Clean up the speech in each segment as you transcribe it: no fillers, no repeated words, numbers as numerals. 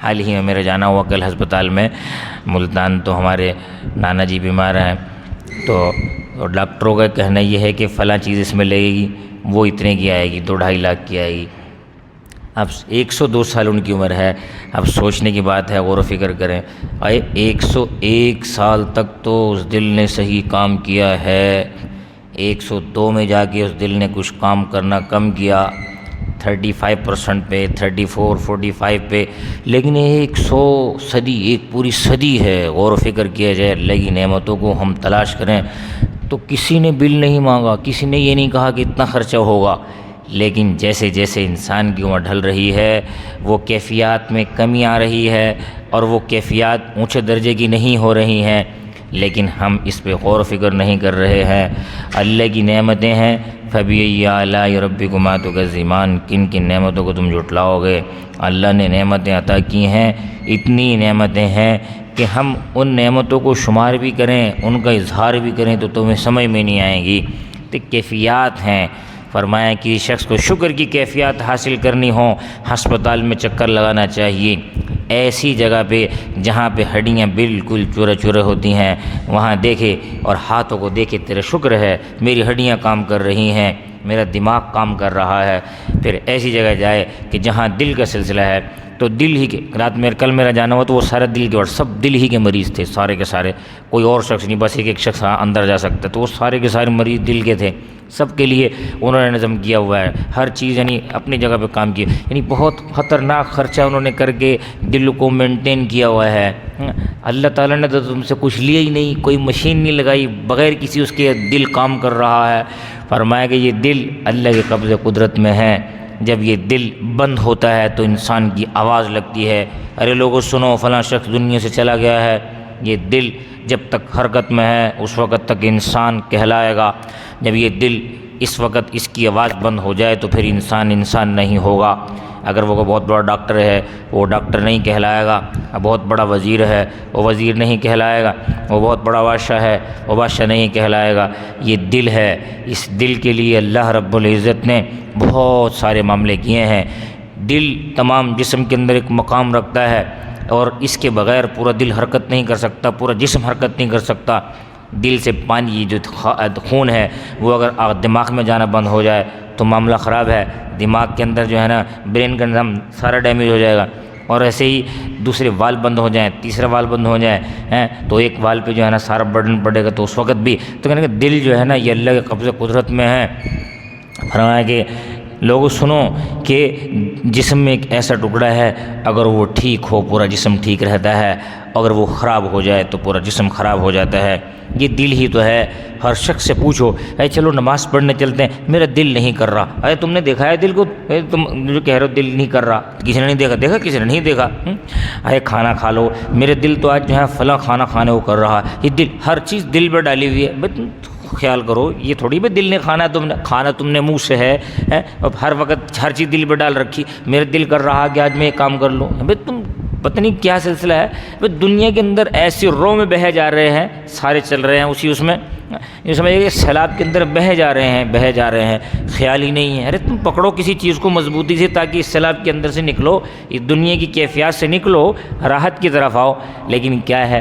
حال ہی میں میرا جانا ہوا کل ہسپتال میں ملتان، تو ہمارے نانا جی بیمار ہیں، تو ڈاکٹروں کا کہنا یہ ہے کہ فلاں چیز اس میں لگے گی، وہ اتنے کی آئے گی، 2-2.5 لاکھ کی آئے گی۔ اب 102 سال ان کی عمر ہے، اب سوچنے کی بات ہے، غور و فکر کریں، 101 سال تک تو اس دل نے صحیح کام کیا ہے، 102 میں جا کے اس دل نے کچھ کام کرنا کم کیا، 35% پہ، 34-45 پہ، لیکن 100 صدی، ایک پوری صدی ہے۔ غور و فکر کیا جائے، اللہ کی نعمتوں کو ہم تلاش کریں تو کسی نے بل نہیں مانگا، کسی نے یہ نہیں کہا کہ اتنا خرچہ ہوگا، لیکن جیسے جیسے انسان کی عمر ڈھل رہی ہے وہ کیفیات میں کمی آ رہی ہے، اور وہ کیفیات اونچے درجے کی نہیں ہو رہی ہیں، لیکن ہم اس پہ غور و فکر نہیں کر رہے ہیں۔ اللہ کی نعمتیں ہیں، فَبِأَيِّ آلَاءِ رَبِّكُمَا تُكَذِّبَانِ، کن کن نعمتوں کو تم جھٹلاؤ گے۔ اللہ نے نعمتیں عطا کی ہیں، اتنی نعمتیں ہیں کہ ہم ان نعمتوں کو شمار بھی کریں، ان کا اظہار بھی کریں تو تمہیں سمجھ میں نہیں آئیں گی۔ تو کیفیات ہیں، فرمایا کہ شخص کو شکر کی کیفیات حاصل کرنی ہو، ہسپتال میں چکر لگانا چاہیے، ایسی جگہ پہ جہاں پہ ہڈیاں بالکل چورے چورے ہوتی ہیں وہاں دیکھے اور ہاتھوں کو دیکھے، تیرا شکر ہے میری ہڈیاں کام کر رہی ہیں، میرا دماغ کام کر رہا ہے۔ پھر ایسی جگہ جائے کہ جہاں دل کا سلسلہ ہے، تو دل ہی کے رات میں کل میرا جانا ہوا تو وہ سارا دل کے، اور سب دل ہی کے مریض تھے، سارے کے سارے، کوئی اور شخص نہیں، بس ایک شخص اندر جا سکتا، تو وہ سارے کے سارے مریض دل کے تھے۔ سب کے لیے انہوں نے نظم کیا ہوا ہے، ہر چیز یعنی اپنی جگہ پہ کام کی، یعنی بہت خطرناک خرچہ انہوں نے کر کے دل کو مینٹین کیا ہوا ہے۔ اللہ تعالیٰ نے تو تم سے کچھ لیا ہی نہیں، کوئی مشین نہیں لگائی، بغیر کسی اس کے دل کام کر رہا ہے۔ فرمایا کہ یہ دل اللہ کے قبضے قدرت میں ہے، جب یہ دل بند ہوتا ہے تو انسان کی آواز لگتی ہے، ارے لوگوں سنو فلاں شخص دنیا سے چلا گیا ہے۔ یہ دل جب تک حرکت میں ہے اس وقت تک انسان کہلائے گا، جب یہ دل اس وقت اس کی آواز بند ہو جائے تو پھر انسان نہیں ہوگا۔ اگر وہ بہت بڑا ڈاکٹر ہے وہ ڈاکٹر نہیں کہلائے گا، بہت بڑا وزیر ہے وہ وزیر نہیں کہلائے گا، وہ بہت بڑا بادشاہ ہے وہ بادشاہ نہیں کہلائے گا۔ یہ دل ہے، اس دل کے لیے اللہ رب العزت نے بہت سارے معاملے کیے ہیں۔ دل تمام جسم کے اندر ایک مقام رکھتا ہے، اور اس کے بغیر پورا دل حرکت نہیں کر سکتا، پورا جسم حرکت نہیں کر سکتا۔ دل سے پانی جو خون ہے وہ اگر دماغ میں جانا بند ہو جائے تو معاملہ خراب ہے، دماغ کے اندر جو ہے نا برین کا نظام سارا ڈیمیج ہو جائے گا۔ اور ایسے ہی دوسرے وال بند ہو جائیں، تیسرا وال بند ہو جائے تو ایک وال پہ جو ہے نا سارا برڈن پڑے گا، تو اس وقت بھی تو کہنے کہ دل جو ہے نا یہ اللہ کے قبضے قدرت میں ہے۔ فرمایا کہ لوگوں سنو کہ جسم میں ایک ایسا ٹکڑا ہے، اگر وہ ٹھیک ہو پورا جسم ٹھیک رہتا ہے، اگر وہ خراب ہو جائے تو پورا جسم خراب ہو جاتا ہے۔ یہ دل ہی تو ہے۔ ہر شخص سے پوچھو، اے چلو نماز پڑھنے چلتے ہیں، میرا دل نہیں کر رہا، ارے تم نے دیکھا ہے دل کو؟ تم جو کہہ رہے ہو دل نہیں کر رہا، کسی نے نہیں دیکھا؟ دیکھا کسی نے نہیں دیکھا؟ ارے کھانا کھا لو، میرے دل تو آج جو ہے فلاں کھانا کھانے کو کر رہا ہے۔ یہ دل، ہر چیز دل پہ ڈالی ہوئی ہے۔ بھائی تم خیال کرو، یہ تھوڑی بھی دل نے کھانا، تم نے منہ سے ہے، اب ہر وقت ہر چیز دل پہ ڈال رکھی، میرے دل کر رہا کہ آج میں یہ کام کر لوں۔ بھائی تم پتہ نہیں کیا سلسلہ ہے۔ بھائی دنیا کے اندر ایسے رو میں بہے جا رہے ہیں، سارے چل رہے ہیں اس میں، یہ سمجھے کہ سیلاب کے اندر بہے جا رہے ہیں، خیال ہی نہیں ہے۔ ارے تم پکڑو کسی چیز کو مضبوطی سے تاکہ اس سیلاب کے اندر سے نکلو، اس دنیا کی کیفیات سے نکلو، راحت کی طرف آؤ۔ لیکن کیا ہے،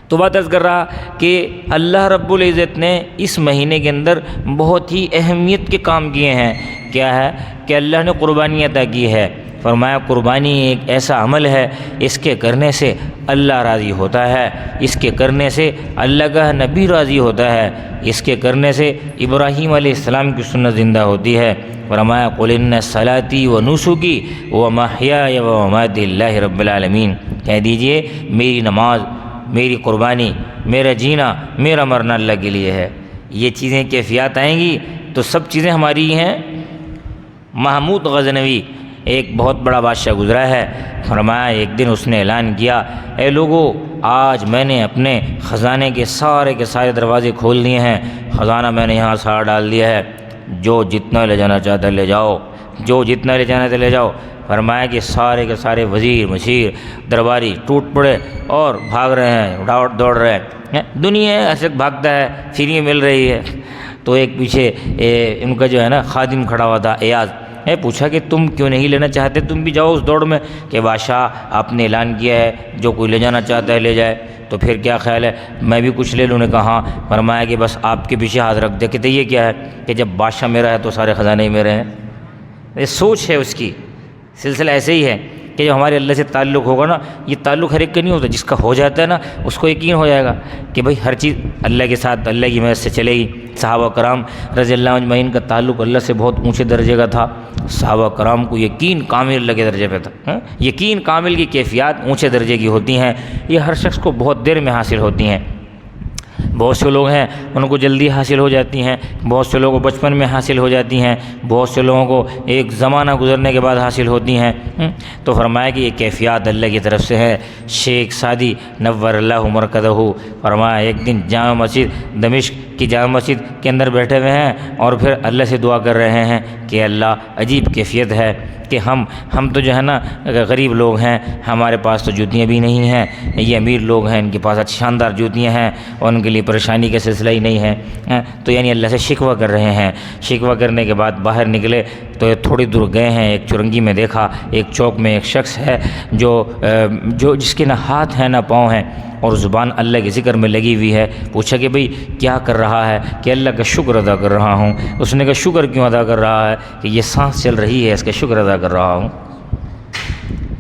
تو بات عرض کر رہا کہ اللہ رب العزت نے اس مہینے کے اندر بہت ہی اہمیت کے کام کیے ہیں۔ کیا ہے کہ اللہ نے قربانی عطا کی ہے۔ فرمایا قربانی ایک ایسا عمل ہے، اس کے کرنے سے اللہ راضی ہوتا ہے، اس کے کرنے سے اللہ کا نبی راضی ہوتا ہے، اس کے کرنے سے ابراہیم علیہ السلام کی سنت زندہ ہوتی ہے۔ فرمایا قل ان صلاتی و نسکی و محیای و مماتی اللہ رب العالمین، کہہ دیجئے میری نماز، میری قربانی، میرا جینا، میرا مرنا اللہ کے لیے ہے۔ یہ چیزیں کیفیات آئیں گی تو سب چیزیں ہماری ہی ہیں۔ محمود غزنوی ایک بہت بڑا بادشاہ گزرا ہے، فرمایا ایک دن اس نے اعلان کیا، اے لوگو آج میں نے اپنے خزانے کے سارے دروازے کھول دیے ہیں، خزانہ میں نے یہاں سارا ڈال دیا ہے، جو جتنا لے جانا چاہتا ہے لے جاؤ، جو جتنا لے جانا چاہتا لے جاؤ۔ فرمایا کہ سارے کے سارے وزیر مشیر درباری ٹوٹ پڑے اور بھاگ رہے ہیں، اٹھاوٹ دوڑ رہے ہیں، دنیا ایسے بھاگتا ہے، فری مل رہی ہے۔ تو ایک پیچھے ان کا جو ہے نا خادم کھڑا ہوا تھا، ایاز، پوچھا کہ تم کیوں نہیں لینا چاہتے، تم بھی جاؤ اس دوڑ میں کہ بادشاہ آپ نے اعلان کیا ہے جو کوئی لے جانا چاہتا ہے لے جائے، تو پھر کیا خیال ہے میں بھی کچھ لے لوں؟ نے کہا ہاں۔ فرمایا کہ بس آپ کے پیچھے ہاتھ رکھ دے، کہتے یہ کیا ہے کہ جب بادشاہ میرا ہے تو سارے خزانے ہی میرے ہیں۔ یہ سوچ ہے اس کی، سلسلہ ایسے ہی ہے کہ جب ہمارے اللہ سے تعلق ہوگا نا، یہ تعلق ہر ایک کا نہیں ہوتا، جس کا ہو جاتا ہے نا اس کو یقین ہو جائے گا کہ بھائی ہر چیز اللہ کے ساتھ اللہ کی مدد سے چلے گی۔ صحابہ کرام رضی اللہ اجمعین کا تعلق اللہ سے بہت اونچے درجے کا تھا، صحابہ کرام کو یقین کامل اللہ کے درجے پہ تھا۔ یقین کامل کی کیفیات اونچے درجے کی ہوتی ہیں، یہ ہر شخص کو بہت دیر میں حاصل ہوتی ہیں۔ بہت سے لوگ ہیں ان کو جلدی حاصل ہو جاتی ہیں، بہت سے لوگوں کو بچپن میں حاصل ہو جاتی ہیں، بہت سے لوگوں کو ایک زمانہ گزرنے کے بعد حاصل ہوتی ہیں۔ تو فرمایا کہ یہ کیفیات اللہ کی طرف سے ہے۔ شیخ سعدی نور اللہ مرکزہ فرمایا ایک دن جامع مسجد دمشق کی جامع مسجد کے اندر بیٹھے ہوئے ہیں اور پھر اللہ سے دعا کر رہے ہیں کہ اللہ عجیب کیفیت ہے کہ ہم تو جو ہے نا غریب لوگ ہیں، ہمارے پاس تو جوتیاں بھی نہیں ہیں، یہ امیر لوگ ہیں ان کے پاس اچھی شاندار جوتیاں ہیں اور ان کے لیے پریشانی کا سلسلہ ہی نہیں ہے۔ تو یعنی اللہ سے شکوہ کر رہے ہیں۔ شکوہ کرنے کے بعد باہر نکلے تو تھوڑی دور گئے ہیں، ایک چرنگی میں دیکھا ایک چوک میں ایک شخص ہے جو جس کے نہ ہاتھ ہیں نہ پاؤں ہیں اور زبان اللہ کے ذکر میں لگی ہوئی ہے۔ پوچھا کہ بھئی کیا کر رہا ہے؟ کہ اللہ کا شکر ادا کر رہا ہوں۔ اس نے کہا شکر کیوں ادا کر رہا ہے؟ کہ یہ سانس چل رہی ہے اس کا شکر ادا کر رہا ہوں۔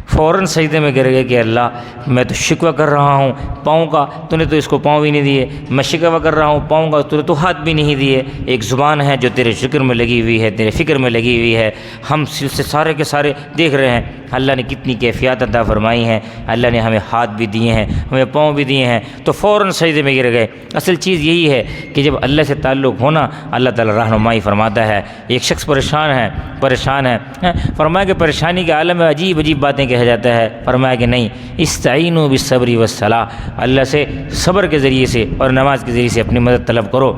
فوراً سجدے میں گر گئے کہ اللہ میں تو شکوہ کر رہا ہوں پاؤں کا، تو نے تو اس کو پاؤں بھی نہیں دیے، میں شکوہ کر رہا ہوں پاؤں کا، تو نے تو ہاتھ بھی نہیں دیے۔ ایک زبان ہے جو تیرے ذکر میں لگی ہوئی ہے، تیرے فکر میں لگی ہوئی ہے، ہم سے سارے کے سارے دیکھ رہے ہیں اللہ نے کتنی کیفیات عطا فرمائی ہیں، اللہ نے ہمیں ہاتھ بھی دیے ہیں، ہمیں پاؤں بھی دیے ہیں، تو فوراً سجدے میں گر گئے۔ اصل چیز یہی ہے کہ جب اللہ سے تعلق ہونا اللہ تعالیٰ رہنمائی فرماتا ہے۔ ایک شخص پریشان ہے، فرمایا کہ پریشانی کے عالم میں عجیب عجیب باتیں کہہ جاتا ہے۔ فرمایا کہ نہیں، استعینوا بالصبر والصلاۃ، اللہ سے صبر کے ذریعے سے اور نماز کے ذریعے سے اپنی مدد طلب کرو،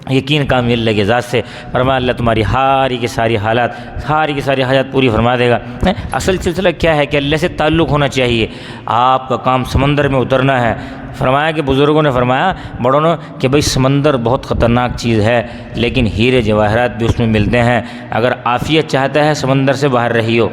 یقین کامل اللہ کے ذات سے۔ فرمایا اللہ تمہاری ساری کی ساری حاجات پوری فرما دے گا۔ اصل سلسلہ کیا ہے کہ اللہ سے تعلق ہونا چاہیے۔ آپ کا کام سمندر میں اترنا ہے۔ فرمایا کہ بزرگوں نے فرمایا بڑوں نے کہ بھئی سمندر بہت خطرناک چیز ہے لیکن ہیرے جواہرات بھی اس میں ملتے ہیں۔ اگر عافیت چاہتا ہے سمندر سے باہر رہیو،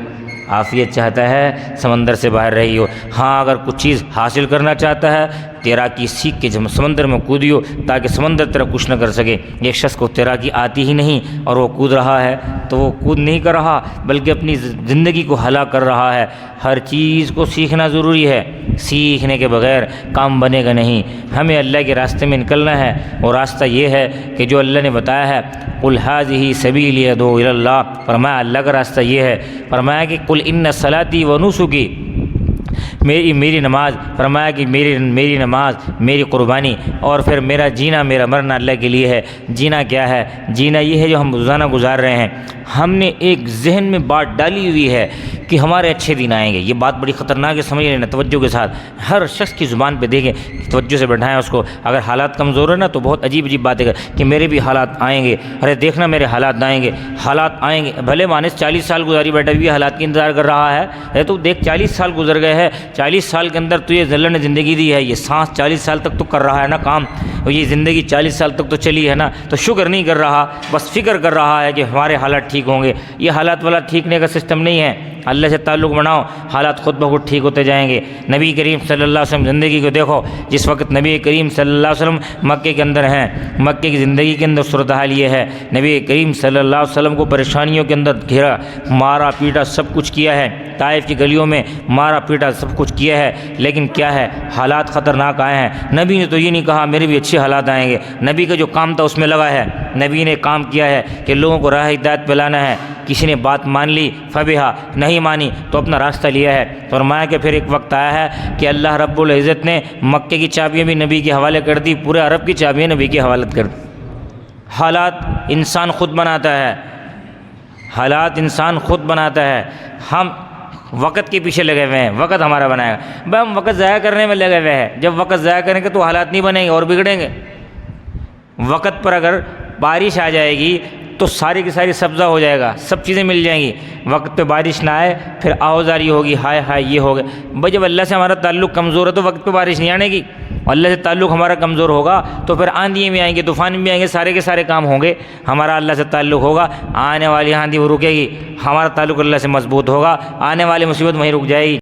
عافیت چاہتا ہے سمندر سے باہر رہیو۔ ہاں اگر کچھ چیز حاصل کرنا چاہتا ہے تیراکی سیکھ کے سمندر میں کودیو تاکہ سمندر تیرا کچھ نہ کر سکے۔ ایک شخص کو تیراکی آتی ہی نہیں اور وہ کود رہا ہے تو وہ کود نہیں کر رہا بلکہ اپنی زندگی کو ہلاک کر رہا ہے۔ ہر چیز کو سیکھنا ضروری ہے، سیکھنے کے بغیر کام بنے گا نہیں۔ ہمیں اللہ کے راستے میں نکلنا ہے اور راستہ یہ ہے کہ جو اللہ نے بتایا ہے قل ھذہ سبیلی ادعو الی اللہ، فرمایا اللہ کا راستہ یہ ہے۔ فرمایا کہ قل ان صلاتی و نسکی، میری نماز، فرمایا کہ میری نماز میری قربانی اور پھر میرا جینا میرا مرنا اللہ کے لیے ہے۔ جینا کیا ہے؟ جینا یہ ہے جو ہم روزانہ گزار رہے ہیں۔ ہم نے ایک ذہن میں بات ڈالی ہوئی ہے کہ ہمارے اچھے دن آئیں گے۔ یہ بات بڑی خطرناک ہے، سمجھ لینا توجہ کے ساتھ۔ ہر شخص کی زبان پہ دیکھیں، توجہ سے بٹھائیں اس کو۔ اگر حالات کمزور ہے نا تو بہت عجیب عجیب باتیں کر کہ میرے بھی حالات آئیں گے، ارے دیکھنا میرے حالات آئیں گے، حالات آئیں گے۔ بھلے مانس 40 سال گزاری بیٹھا بھی حالات کی انتظار کر رہا ہے، ارے تو دیکھ 40 سال گزر گئے ہیں، 40 سال کے اندر تو یہ اللہ نے زندگی دی ہے، یہ سانس 40 سال تک تو کر رہا ہے نا کام، اور یہ زندگی 40 سال تک تو چلی ہے نا، تو شکر نہیں کر رہا، بس فکر کر رہا ہے کہ ہمارے حالات ٹھیک ہوں گے۔ یہ حالات والا ٹھیکنے کا سسٹم نہیں ہے۔ اللہ سے تعلق بناؤ، حالات خود بخود ٹھیک ہوتے جائیں گے۔ نبی کریم صلی اللہ علیہ وسلم زندگی کو دیکھو، جس وقت نبی کریم صلی اللہ علیہ وسلم مکے کے اندر ہیں، مکے کی زندگی کے اندر صورتحال یہ ہے، نبی کریم صلی اللہ علیہ وسلم کو پریشانیوں کے اندر گھیرا، مارا پیٹا سب کچھ کیا ہے، طائف کی گلیوں میں مارا پیٹا سب کچھ کیا ہے، لیکن کیا ہے حالات خطرناک آئے ہیں۔ نبی نے تو یہ نہیں کہا میرے بھی اچھے حالات آئیں گے، نبی کا جو کام تھا اس میں لگا ہے، نبی نے کام کیا ہے کہ لوگوں کو راہ ہدایت پہ لانا ہے۔ کسی نے بات مان لی فبہا، نہیں مانی تو اپنا راستہ لیا ہے۔ فرمایا کہ پھر ایک وقت آیا ہے کہ اللہ رب العزت نے مکے کی چابیاں بھی نبی کے حوالے کر دی، پورے عرب کی چابیاں نبی کے حوالے کر دی۔ حالات انسان خود بناتا ہے، حالات انسان خود بناتا ہے۔ ہم وقت کے پیچھے لگے ہوئے ہیں، وقت ہمارا بنائے گا، بھائی ہم وقت ضائع کرنے میں لگے ہوئے ہیں۔ جب وقت ضائع کریں گے تو حالات نہیں بنیں گے اور بگڑیں گے۔ وقت پر اگر بارش آ جائے گی تو ساری کی ساری سبزہ ہو جائے گا، سب چیزیں مل جائیں گی۔ وقت پہ بارش نہ آئے پھر آوازاری ہوگی، ہائے ہائے یہ ہوگا۔ بھائی جب اللہ سے ہمارا تعلق کمزور ہے تو وقت پہ بارش نہیں آنے گی، اللہ سے تعلق ہمارا کمزور ہوگا تو پھر آندھی بھی آئیں گے، طوفان بھی آئیں گے، سارے کے سارے کام ہوں گے۔ ہمارا اللہ سے تعلق ہوگا، آنے والی آندھی وہ رکے گی، ہمارا تعلق اللہ سے مضبوط ہوگا، آنے والی مصیبت وہیں رک جائے گی۔